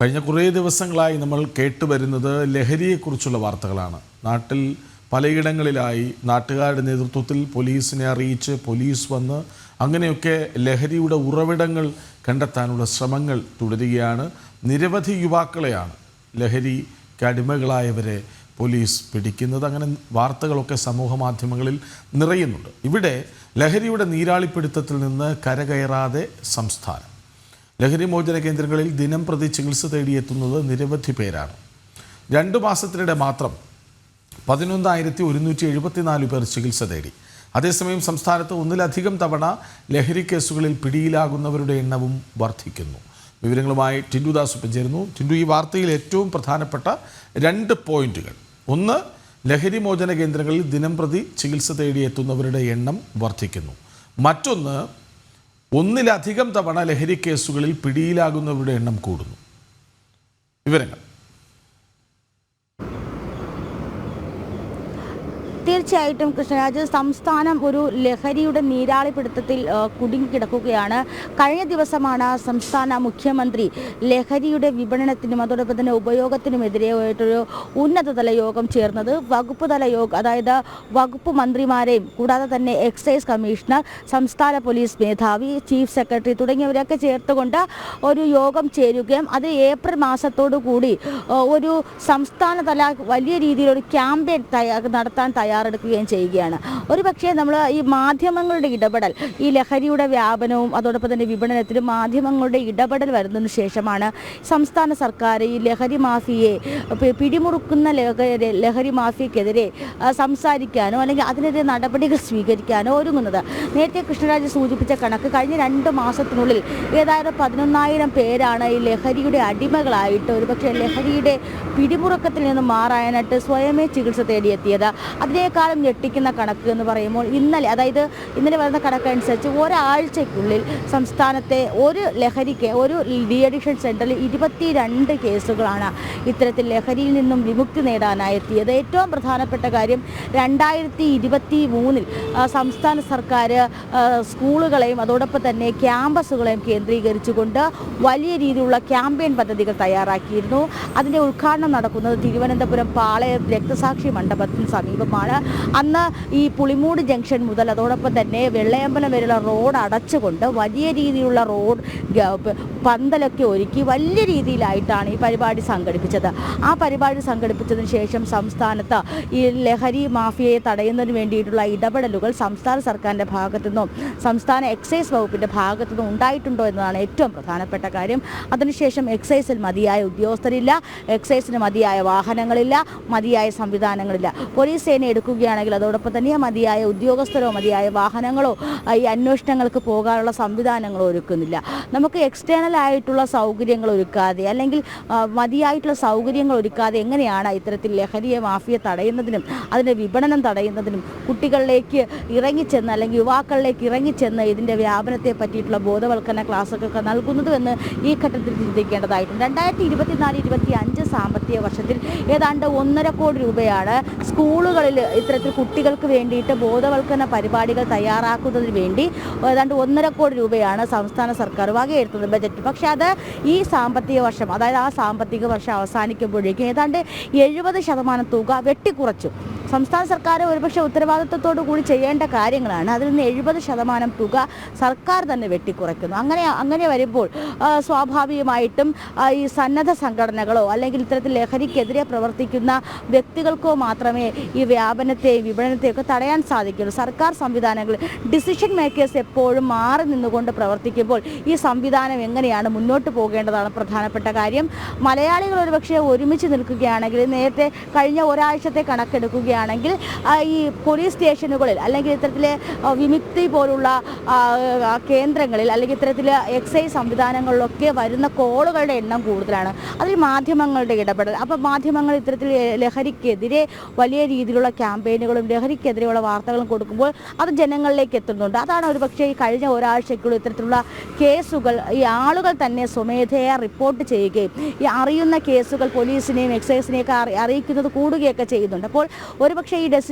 കഴിഞ്ഞ കുറേ ദിവസങ്ങളായി നമ്മൾ കേട്ടുവരുന്നത് ലഹരിയെക്കുറിച്ചുള്ള വാർത്തകളാണ്. നാട്ടിൽ പലയിടങ്ങളിലായി നാട്ടുകാരുടെ നേതൃത്വത്തിൽ പോലീസിനെ അറിയിച്ച് പോലീസ് വന്ന് അങ്ങനെയൊക്കെ ലഹരിയുടെ ഉറവിടങ്ങൾ കണ്ടെത്താനുള്ള ശ്രമങ്ങൾ തുടരുകയാണ്. നിരവധി യുവാക്കളെയാണ് ലഹരിക്ക് അടിമകളായവരെ പോലീസ് പിടിക്കുന്നത്. അങ്ങനെ വാർത്തകളൊക്കെ സമൂഹ മാധ്യമങ്ങളിൽ നിറയുന്നുണ്ട്. ഇവിടെ ലഹരിയുടെ നീരാളിപ്പിടുത്തത്തിൽ നിന്ന് കരകയറാതെ സംസ്ഥാനം. ലഹരി മോചന കേന്ദ്രങ്ങളിൽ ദിനം പ്രതി ചികിത്സ തേടിയെത്തുന്നത് നിരവധി പേരാണ്. 2 മാസത്തിനിടെ മാത്രം 11,174 പേർ ചികിത്സ തേടി. അതേസമയം സംസ്ഥാനത്ത് ഒന്നിലധികം തവണ ലഹരി കേസുകളിൽ പിടിയിലാകുന്നവരുടെ എണ്ണവും വർദ്ധിക്കുന്നു. വിവരങ്ങളുമായി ടിൻഡു ദാസ് ചേരുന്നു. ടിൻഡു, ഈ വാർത്തയിൽ ഏറ്റവും പ്രധാനപ്പെട്ട 2 പോയിന്റുകൾ: ഒന്ന്, ലഹരി മോചന കേന്ദ്രങ്ങളിൽ ദിനം പ്രതി ചികിത്സ തേടിയെത്തുന്നവരുടെ എണ്ണം വർദ്ധിക്കുന്നു. മറ്റൊന്ന്, ഒന്നിലധികം തവണ ലഹരി കേസുകളിൽ പിടിയിലാകുന്നവരുടെ എണ്ണം കൂടുന്നു. വിവരങ്ങൾ. തീർച്ചയായിട്ടും കൃഷ്ണരാജ്, സംസ്ഥാനം ഒരു ലഹരിയുടെ നീരാളിപ്പിടുത്തത്തിൽ കുടുങ്ങിക്കിടക്കുകയാണ്. കഴിഞ്ഞ ദിവസമാണ് സംസ്ഥാന മുഖ്യമന്ത്രി ലഹരിയുടെ വിപണനത്തിനും അതോടൊപ്പം തന്നെ ഉപയോഗത്തിനുമെതിരെയായിട്ടൊരു ഉന്നതതല യോഗം ചേർന്നത്. വകുപ്പ് തല യോഗം, അതായത് വകുപ്പ് മന്ത്രിമാരെയും കൂടാതെ തന്നെ എക്സൈസ് കമ്മീഷണർ, സംസ്ഥാന പോലീസ് മേധാവി, ചീഫ് സെക്രട്ടറി തുടങ്ങിയവരൊക്കെ ചേർത്തുകൊണ്ട് ഒരു യോഗം ചേരുകയും അത് ഏപ്രിൽ മാസത്തോടു കൂടി ഒരു സംസ്ഥാനതല വലിയ രീതിയിലൊരു ക്യാമ്പയിൻ നടത്താൻ തയ്യാറെടുക്കുകയും ചെയ്യുകയാണ്. ഒരു പക്ഷേ നമ്മൾ ഈ മാധ്യമങ്ങളുടെ ഇടപെടൽ, ഈ ലഹരിയുടെ വ്യാപനവും അതോടൊപ്പം തന്നെ വിപണനത്തിലും മാധ്യമങ്ങളുടെ ഇടപെടൽ വരുന്നതിന് ശേഷമാണ് സംസ്ഥാന സർക്കാർ ഈ ലഹരി മാഫിയയെ പിടിമുറുക്കുന്ന ലഹരി മാഫിയക്കെതിരെ സംസാരിക്കാനോ അല്ലെങ്കിൽ അതിനെതിരെ നടപടികൾ സ്വീകരിക്കാനോ ഒരുങ്ങുന്നത്. നേരത്തെ കൃഷ്ണരാജ് സൂചിപ്പിച്ച കണക്ക് കഴിഞ്ഞ 2 മാസത്തിനുള്ളിൽ ഏതായാലും 11,000 പേരാണ് ഈ ലഹരിയുടെ അടിമകളായിട്ട് ഒരുപക്ഷെ ലഹരിയുടെ പിടിമുറുക്കത്തിൽ നിന്ന് മാറാനായിട്ട് സ്വയമേ ചികിത്സ തേടിയെത്തിയത്. അതിനേക്കാളും ഞെട്ടിക്കുന്ന കണക്ക് എന്ന് പറയുമ്പോൾ ഇന്നലെ വരുന്ന കണക്കനുസരിച്ച് ഒരാഴ്ചയ്ക്കുള്ളിൽ സംസ്ഥാനത്തെ ഒരു ലഹരിക്ക് ഒരു ഡി അഡിക്ഷൻ സെൻറ്ററിൽ 22 കേസുകളാണ് ഇത്തരത്തിൽ ലഹരിയിൽ നിന്നും വിമുക്തി നേടാനായെത്തിയത്. ഏറ്റവും പ്രധാനപ്പെട്ട കാര്യം 2023 സംസ്ഥാന സർക്കാർ സ്കൂളുകളെയും അതോടൊപ്പം തന്നെ ക്യാമ്പസുകളെയും കേന്ദ്രീകരിച്ചുകൊണ്ട് വലിയ രീതിയിലുള്ള ക്യാമ്പയിൻ പദ്ധതികൾ തയ്യാറാക്കിയിരുന്നു. അതിൻ്റെ ഉദ്ഘാടനം നടക്കുന്നത് തിരുവനന്തപുരം പാളയം രക്തസാക്ഷി മണ്ഡപത്തിന് സമീപമാണ്. അന്ന് ഈ പുളിമൂട് ജംഗ്ഷൻ മുതൽ അതോടൊപ്പം തന്നെ വെള്ളയമ്പലം വരെയുള്ള റോഡ് അടച്ചുകൊണ്ട് വലിയ രീതിയിലുള്ള റോഡ് പന്തലൊക്കെ ഒരുക്കി വലിയ രീതിയിലായിട്ടാണ് ഈ പരിപാടി സംഘടിപ്പിച്ചത്. ആ പരിപാടി സംഘടിപ്പിച്ചതിന് ശേഷം സംസ്ഥാനത്ത് ഈ ലഹരി മാഫിയയെ തടയുന്നതിന് വേണ്ടിയിട്ടുള്ള ഇടപെടലുകൾ സംസ്ഥാന സർക്കാരിൻ്റെ ഭാഗത്തു നിന്നും സംസ്ഥാന എക്സൈസ് വകുപ്പിൻ്റെ ഭാഗത്തു നിന്നും ഉണ്ടായിട്ടുണ്ടോ എന്നതാണ് ഏറ്റവും പ്രധാനപ്പെട്ട കാര്യം. അതിനുശേഷം എക്സൈസിൽ മതിയായ ഉദ്യോഗസ്ഥരില്ല, എക്സൈസിന് മതിയായ വാഹനങ്ങളില്ല, മതിയായ സംവിധാനങ്ങളില്ല. പോലീസ് സേന എടുക്കുകയാണെങ്കിൽ അതോടൊപ്പം തന്നെ മതിയായ ഉദ്യോഗസ്ഥരോ മതിയായ വാഹനങ്ങളോ ഈ അന്വേഷണങ്ങൾക്ക് പോകാനുള്ള സംവിധാനങ്ങളോ ഒരുക്കുന്നില്ല. നമുക്ക് എക്സ്റ്റേണൽ ആയിട്ടുള്ള സൗകര്യങ്ങൾ ഒരുക്കാതെ അല്ലെങ്കിൽ മതിയായിട്ടുള്ള സൗകര്യങ്ങൾ ഒരുക്കാതെ എങ്ങനെയാണ് ഇത്തരത്തിൽ ലഹരിയെ മാഫിയ തടയുന്നതിനും അതിൻ്റെ വിപണനം തടയുന്നതിനും കുട്ടികളിലേക്ക് ഇറങ്ങിച്ചെന്ന് അല്ലെങ്കിൽ യുവാക്കളിലേക്ക് ഇറങ്ങിച്ചെന്ന് ഇതിൻ്റെ വ്യാപനത്തെ പറ്റിയിട്ടുള്ള ബോധവൽക്കരണ ക്ലാസ്സൊക്കെ നൽകുന്നതുമെന്ന് ഈ ഘട്ടത്തിൽ ചിന്തിക്കേണ്ടതായിട്ടുണ്ട്. 2024-25 സാമ്പത്തിക വർഷത്തിൽ ഏതാണ്ട് 1.5 കോടി രൂപയാണ് സ്കൂളുകളിൽ ഇത്തരത്തിൽ കുട്ടികൾക്ക് വേണ്ടിയിട്ട് ബോധവൽക്കരണ പരിപാടികൾ തയ്യാറാക്കുന്നതിന് വേണ്ടി ഏതാണ്ട് 1.5 കോടി രൂപയാണ് സംസ്ഥാന സർക്കാർ വകയിരുത്തുന്നത് ബജറ്റ്. പക്ഷേ അത് ഈ സാമ്പത്തിക വർഷം, അതായത് ആ സാമ്പത്തിക വർഷം അവസാനിക്കുമ്പോഴേക്കും ഏതാണ്ട് 70% തുക വെട്ടിക്കുറച്ചു. സംസ്ഥാന സർക്കാർ ഒരുപക്ഷെ ഉത്തരവാദിത്വത്തോടു കൂടി ചെയ്യേണ്ട കാര്യങ്ങളാണ്. അതിൽ നിന്ന് 70% തുക സർക്കാർ തന്നെ വെട്ടിക്കുറയ്ക്കുന്നു. അങ്ങനെ വരുമ്പോൾ സ്വാഭാവികമായിട്ടും ഈ സന്നദ്ധ സംഘടനകളോ അല്ലെങ്കിൽ ഇത്തരത്തിൽ ലഹരിക്കെതിരെ പ്രവർത്തിക്കുന്ന വ്യക്തികൾക്കോ മാത്രമേ ഈ വ്യാപനത്തെയും വിപണനത്തെയൊക്കെ തടയാൻ സാധിക്കുള്ളൂ. സർക്കാർ സംവിധാനങ്ങൾ, ഡിസിഷൻ മേക്കേഴ്സ് എപ്പോഴും മാറി നിന്നുകൊണ്ട് പ്രവർത്തിക്കുമ്പോൾ ഈ സംവിധാനം എങ്ങനെയാണ് മുന്നോട്ട് പോകേണ്ടതാണ് പ്രധാനപ്പെട്ട കാര്യം. മലയാളികൾ ഒരുപക്ഷെ ഒരുമിച്ച് നിൽക്കുകയാണെങ്കിൽ, നേരത്തെ കഴിഞ്ഞ ഒരാഴ്ചത്തെ കണക്കെടുക്കുകയാണെങ്കിൽ ഈ പോലീസ് സ്റ്റേഷനുകളിൽ അല്ലെങ്കിൽ ഇത്തരത്തിലെ വിമുക്തി പോലുള്ള കേന്ദ്രങ്ങളിൽ അല്ലെങ്കിൽ ഇത്തരത്തിൽ എക്സൈസ് സംവിധാനങ്ങളിലൊക്കെ വരുന്ന കോളുകളുടെ എണ്ണം കൂടുതലാണ്. അതിൽ മാധ്യമങ്ങളുടെ ഇടപെടൽ, അപ്പോൾ മാധ്യമങ്ങൾ ഇത്തരത്തിൽ ലഹരിക്കെതിരെ വലിയ രീതിയിലുള്ള ക്യാമ്പയിനുകളും ലഹരിക്കെതിരെയുള്ള വാർത്തകളും കൊടുക്കുമ്പോൾ അത് ജനങ്ങളിലേക്ക് എത്തുന്നുണ്ട്. അതാണ് ഒരുപക്ഷെ ഈ കഴിഞ്ഞ ഒരാഴ്ചയ്ക്കുള്ളിൽ ഇത്തരത്തിലുള്ള കേസുകൾ ഈ ആളുകൾ തന്നെ സ്വമേധയാ റിപ്പോർട്ട് ചെയ്യുകയും ഈ അറിയുന്ന കേസുകൾ പോലീസിനെയും എക്സൈസിനെയൊക്കെ അറിയിക്കുന്നത് കൂടുകയൊക്കെ ചെയ്യുന്നുണ്ട്. അപ്പോൾ ഒരുപക്ഷെ ഈ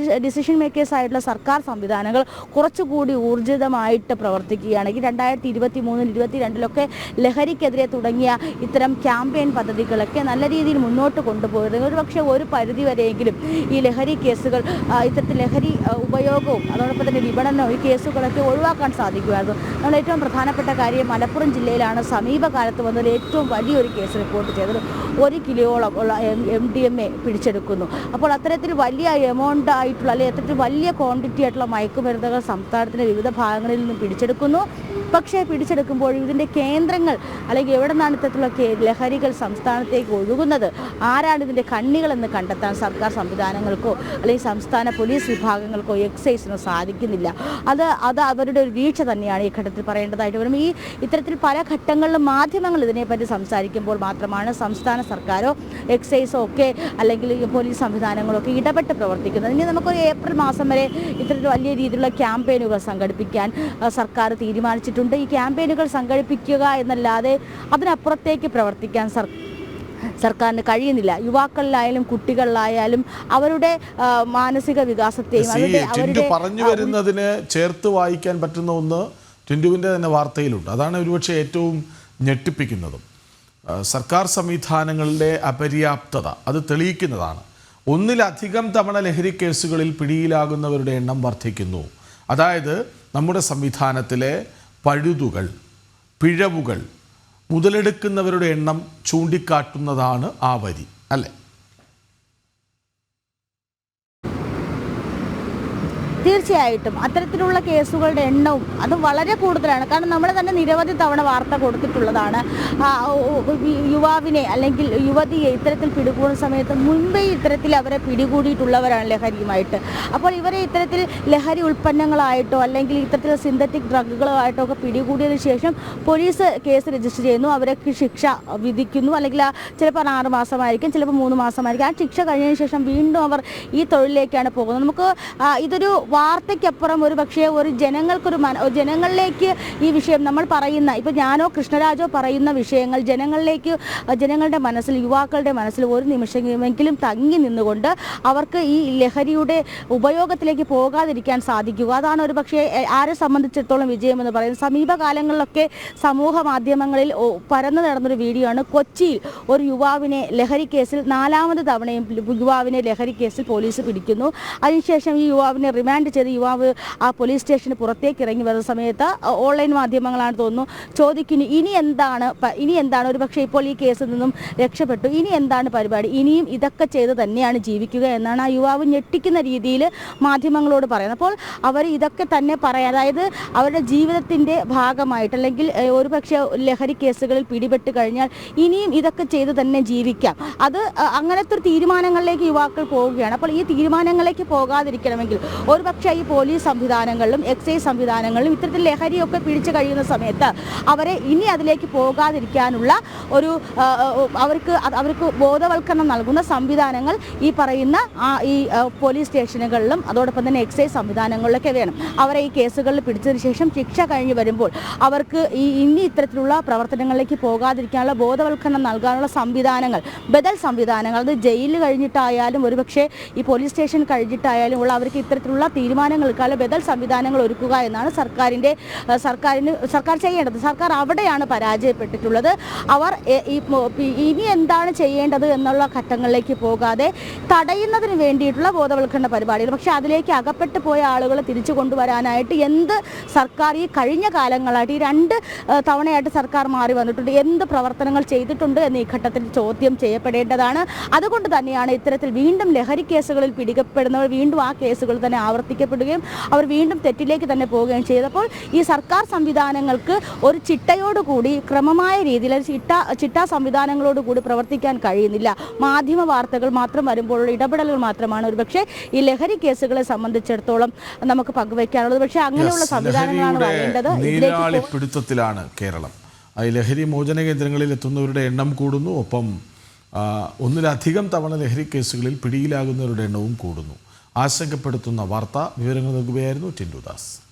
ഡിസിഷൻ മേക്കേഴ്സ് ആയിട്ടുള്ള സർക്കാർ സംവിധാനങ്ങൾ കുറച്ചുകൂടി ഊർജിതമായിട്ട് പ്രവർത്തിക്കുകയാണെങ്കിൽ 2023-22 ലഹരിക്കെതിരെ തുടങ്ങിയ ഇത്തരം ക്യാമ്പയിൻ പദ്ധതികളൊക്കെ നല്ല രീതിയിൽ മുന്നോട്ട് കൊണ്ടുപോകുന്നത് ഒരുപക്ഷെ ഒരു പരിധിവരെയെങ്കിലും ഈ ലഹരി കേസുകൾ ഇത്തരത്തിൽ ലഹരി ഉപയോഗവും അതോടൊപ്പം തന്നെ വിപണനവും ഈ കേസുകളൊക്കെ ഒഴിവാക്കാൻ സാധിക്കുമായിരുന്നു. നമ്മൾ ഏറ്റവും പ്രധാനപ്പെട്ട കാര്യം മലപ്പുറം ജില്ലയിലാണ് സമീപകാലത്ത് വന്നൊരു ഏറ്റവും വലിയൊരു കേസ് റിപ്പോർട്ട് ചെയ്തത്. 1 കിലോയോളം ഉള്ള MDMA പിടിച്ചെടുക്കുന്നു. അപ്പോൾ അത്തരത്തിൽ വലിയ എമൗണ്ട് ആയിട്ടുള്ള അല്ലെങ്കിൽ അത്തരത്തിൽ വലിയ ക്വാണ്ടിറ്റി ആയിട്ടുള്ള മയക്കുമരുന്നുകൾ സംസ്ഥാനത്തിൻ്റെ വിവിധ ഭാഗങ്ങളിൽ നിന്നും പിടിച്ചെടുക്കുന്നു. പക്ഷേ പിടിച്ചെടുക്കുമ്പോൾ ഇതിൻ്റെ കേന്ദ്രങ്ങൾ അല്ലെങ്കിൽ എവിടെ നിന്നാണ് ഇത്തരത്തിലുള്ള ലഹരികൾ സംസ്ഥാനത്തേക്ക് ഒഴുകുന്നത്, ആരാണ് ഇതിൻ്റെ കണ്ണികളെന്ന് കണ്ടെത്താൻ സർക്കാർ സംവിധാനങ്ങൾക്കോ അല്ലെങ്കിൽ സംസ്ഥാന പോലീസ് വിഭാഗങ്ങൾക്കോ എക്സൈസിനോ സാധിക്കുന്നില്ല. അത് അവരുടെ ഒരു വീഴ്ച തന്നെയാണ് ഈ ഘട്ടത്തിൽ പറയേണ്ടതായിട്ട് വരും. ഈ ഇത്തരത്തിൽ പല ഘട്ടങ്ങളിലും മാധ്യമങ്ങൾ ഇതിനെപ്പറ്റി സംസാരിക്കുമ്പോൾ മാത്രമാണ് സംസ്ഥാന സർക്കാരോ എക്സൈസോ ഒക്കെ അല്ലെങ്കിൽ പോലീസ് സംവിധാനങ്ങളൊക്കെ ഇടപെട്ട് പ്രവർത്തിക്കുന്നത്. ഇനി നമുക്കൊരു ഏപ്രിൽ മാസം വരെ ഇത്തരത്തിൽ വലിയ രീതിയിലുള്ള ക്യാമ്പയിനുകൾ സംഘടിപ്പിക്കാൻ സർക്കാർ തീരുമാനിച്ചിട്ടുണ്ട്. ഈ ക്യാമ്പയിനുകൾ സംഘടിപ്പിക്കുക എന്നല്ലാതെ അതിനപ്പുറത്തേക്ക് പ്രവർത്തിക്കാൻ സർക്കാരിന് കഴിയുന്നില്ല. യുവാക്കളിലായാലും കുട്ടികളിലായാലും അവരുടെ മാനസിക വികാസത്തെയും പറഞ്ഞു വരുന്നതിന് ചേർത്ത് വായിക്കാൻ പറ്റുന്ന ഒന്ന് ടിൻഡുവിൻ്റെ തന്നെ വാർത്തയിലുണ്ട്. അതാണ് ഒരുപക്ഷെ ഏറ്റവും ഞെട്ടിപ്പിക്കുന്നതും. സർക്കാർ സംവിധാനങ്ങളുടെ അപര്യാപ്തത അത് തെളിയിക്കുന്നതാണ്. 1-ലധികം തവണ ലഹരി കേസുകളിൽ പിടിയിലാകുന്നവരുടെ എണ്ണം വർദ്ധിക്കുന്നു. അതായത് നമ്മുടെ സംവിധാനത്തിലെ പഴുതുകൾ, പിഴവുകൾ, മുതലെടുക്കുന്നവരുടെ എണ്ണം ചൂണ്ടിക്കാട്ടുന്നതാണ് ആ വരി, അല്ലേ? തീർച്ചയായിട്ടും അത്തരത്തിലുള്ള കേസുകളുടെ എണ്ണവും അത് വളരെ കൂടുതലാണ്. കാരണം നമ്മൾ തന്നെ നിരവധി തവണ വാർത്ത കൊടുത്തിട്ടുള്ളതാണ്. യുവാവിനെ അല്ലെങ്കിൽ യുവതിയെ ഇത്തരത്തിൽ പിടികൂടുന്ന സമയത്ത് മുൻപേ ഇത്തരത്തിൽ അവരെ പിടികൂടിയിട്ടുള്ളവരാണ് ലഹരിയുമായിട്ട്. അപ്പോൾ ഇവരെ ഇത്തരത്തിൽ ലഹരി ഉൽപ്പന്നങ്ങളായിട്ടോ അല്ലെങ്കിൽ ഇത്തരത്തിൽ സിന്തറ്റിക് ഡ്രഗുകളായിട്ടോ ഒക്കെ പിടികൂടിയതിനു ശേഷം പോലീസ് കേസ് രജിസ്റ്റർ ചെയ്യുന്നു, അവർക്ക് ശിക്ഷ വിധിക്കുന്നു. അല്ലെങ്കിൽ ചിലപ്പോൾ 6 മാസമായിരിക്കും, ചിലപ്പോൾ 3 മാസമായിരിക്കും. ആ ശിക്ഷ കഴിഞ്ഞതിന് ശേഷം വീണ്ടും അവർ ഈ തൊഴിലിലേക്കാണ് പോകുന്നത്. നമുക്ക് ഇതൊരു വാർത്തയ്ക്കപ്പുറം ഒരു പക്ഷേ ഒരു ജനങ്ങളിലേക്ക് ഈ വിഷയം നമ്മൾ പറയുന്ന ഇപ്പോൾ ഞാനോ കൃഷ്ണരാജോ പറയുന്ന വിഷയങ്ങൾ ജനങ്ങളുടെ മനസ്സിൽ, യുവാക്കളുടെ മനസ്സിൽ ഒരു നിമിഷമെങ്കിലും തങ്ങി നിന്നുകൊണ്ട് അവർക്ക് ഈ ലഹരിയുടെ ഉപയോഗത്തിലേക്ക് പോകാതിരിക്കാൻ സാധിക്കുക. അതാണ് ഒരു പക്ഷേ ആരെ സംബന്ധിച്ചിടത്തോളം വിജയമെന്ന് പറയുന്നത്. സമീപകാലങ്ങളിലൊക്കെ സമൂഹ മാധ്യമങ്ങളിൽ പരന്നു നടന്നൊരു വീഡിയോ ആണ്. കൊച്ചിയിൽ ഒരു യുവാവിനെ ലഹരി കേസിൽ 4ാമത് തവണയും യുവാവിനെ ലഹരി കേസിൽ പോലീസ് പിടിക്കുന്നു. അതിനുശേഷം ഈ യുവാവിനെ റിമാൻഡ് ചെയ്ത് യുവാവ് ആ പോലീസ് സ്റ്റേഷന് പുറത്തേക്ക് ഇറങ്ങി വരുന്ന സമയത്ത് ഓൺലൈൻ മാധ്യമങ്ങളാണ് തോന്നുന്നു ചോദിക്കുന്നു, ഇനി എന്താണ് ഒരു പക്ഷേ ഇപ്പോൾ ഈ കേസിൽ നിന്നും രക്ഷപ്പെട്ടു, ഇനി എന്താണ് പരിപാടി, ഇനിയും ഇതൊക്കെ ചെയ്ത് തന്നെയാണ് ജീവിക്കുക എന്നാണ് ആ യുവാവ് ഞെട്ടിക്കുന്ന രീതിയിൽ മാധ്യമങ്ങളോട് പറയുന്നത്. അപ്പോൾ അവർ ഇതൊക്കെ തന്നെ പറയാം, അതായത് അവരുടെ ജീവിതത്തിൻ്റെ ഭാഗമായിട്ട് അല്ലെങ്കിൽ ഒരു പക്ഷേ ലഹരി കേസുകളിൽ പിടിപെട്ട് കഴിഞ്ഞാൽ ഇനിയും ഇതൊക്കെ ചെയ്ത് തന്നെ ജീവിക്കാം. അത് അങ്ങനത്തെ ഒരു തീരുമാനങ്ങളിലേക്ക് യുവാക്കൾ പോവുകയാണ്. അപ്പോൾ ഈ തീരുമാനങ്ങളിലേക്ക് പോകാതിരിക്കണമെങ്കിൽ ഒരു പക്ഷേ ഈ പോലീസ് സംവിധാനങ്ങളിലും എക്സൈസ് സംവിധാനങ്ങളിലും ഇത്തരത്തിൽ ലഹരിയൊക്കെ പിടിച്ചു കഴിയുന്ന സമയത്ത് അവരെ ഇനി അതിലേക്ക് പോകാതിരിക്കാനുള്ള ഒരു അവർക്ക് ബോധവൽക്കരണം നൽകുന്ന സംവിധാനങ്ങൾ ഈ പറയുന്ന ഈ പോലീസ് സ്റ്റേഷനുകളിലും അതോടൊപ്പം തന്നെ എക്സൈസ് സംവിധാനങ്ങളിലൊക്കെ വേണം. അവരെ ഈ കേസുകളിൽ പിടിച്ചതിന് ശേഷം ശിക്ഷ കഴിഞ്ഞ് വരുമ്പോൾ അവർക്ക് ഇനി ഇത്തരത്തിലുള്ള പ്രവർത്തനങ്ങളിലേക്ക് പോകാതിരിക്കാനുള്ള ബോധവൽക്കരണം നൽകാനുള്ള സംവിധാനങ്ങൾ, ബദൽ സംവിധാനങ്ങൾ, അത് ജയിലിൽ കഴിഞ്ഞിട്ടായാലും ഒരുപക്ഷെ ഈ പോലീസ് സ്റ്റേഷൻ കഴിഞ്ഞിട്ടായാലും ഉള്ള അവർക്ക് ഇത്തരത്തിലുള്ള തീരുമാനങ്ങൾക്കാണ് ബദൽ സംവിധാനങ്ങൾ ഒരുക്കുക എന്നാണ് സർക്കാർ ചെയ്യേണ്ടത്. സർക്കാർ അവിടെയാണ് പരാജയപ്പെട്ടിട്ടുള്ളത്. അവർ ഇനി എന്താണ് ചെയ്യേണ്ടത് എന്നുള്ള ഘട്ടങ്ങളിലേക്ക് പോകാതെ തടയുന്നതിന് വേണ്ടിയിട്ടുള്ള ബോധവൽക്കരണ പരിപാടികൾ, പക്ഷേ അതിലേക്ക് അകപ്പെട്ടു പോയ ആളുകളെ തിരിച്ചു കൊണ്ടുവരാനായിട്ട് എന്ത് സർക്കാർ ഈ കഴിഞ്ഞ കാലങ്ങളായിട്ട് ഈ 2 തവണയായിട്ട് സർക്കാർ മാറി വന്നിട്ടുണ്ട്, എന്ത് പ്രവർത്തനങ്ങൾ ചെയ്തിട്ടുണ്ട് എന്ന് ഈ ഘട്ടത്തിൽ ചോദ്യം ചെയ്യപ്പെടേണ്ടതാണ്. അതുകൊണ്ട് തന്നെയാണ് ഇത്തരത്തിൽ വീണ്ടും ലഹരി കേസുകളിൽ പിടിക്കപ്പെടുന്നവർ വീണ്ടും ആ കേസുകൾ തന്നെ ആവർത്തിക്കപ്പെടുകയും അവർ വീണ്ടും തെറ്റിലേക്ക് തന്നെ പോവുകയും ചെയ്തപ്പോൾ ഈ സർക്കാർ സംവിധാനങ്ങൾക്ക് ഒരു ചിട്ടയോടുകൂടി ക്രമമായ രീതിയിൽ ചിട്ടാ സംവിധാനങ്ങളോടുകൂടി പ്രവർത്തിക്കാൻ കഴിയുന്നില്ല. മാധ്യമ വാർത്തകൾ മാത്രം വരുമ്പോഴുള്ള ഇടപെടലുകൾ മാത്രമാണ് ഒരുപക്ഷെ ഈ ലഹരി കേസുകളെ സംബന്ധിച്ചിടത്തോളം നമുക്ക് പങ്കുവയ്ക്കാനുള്ളത്. പക്ഷേ അങ്ങനെയുള്ള സംവിധാനങ്ങളാണ് വരേണ്ടത്. പിടുത്തത്തിലാണ് കേരളം. ഈ ലഹരി മോചന കേന്ദ്രങ്ങളിൽ എത്തുന്നവരുടെ എണ്ണം കൂടുന്നു, ഒപ്പം 1-ലധികം തവണ ലഹരി കേസുകളിൽ പിടിയിലാകുന്നവരുടെ എണ്ണവും കൂടുന്നു. ആശങ്കപ്പെടുത്തുന്ന വാർത്ത. വിവരങ്ങൾ നൽകുകയായിരുന്നു ടിൻഡു ദാസ്.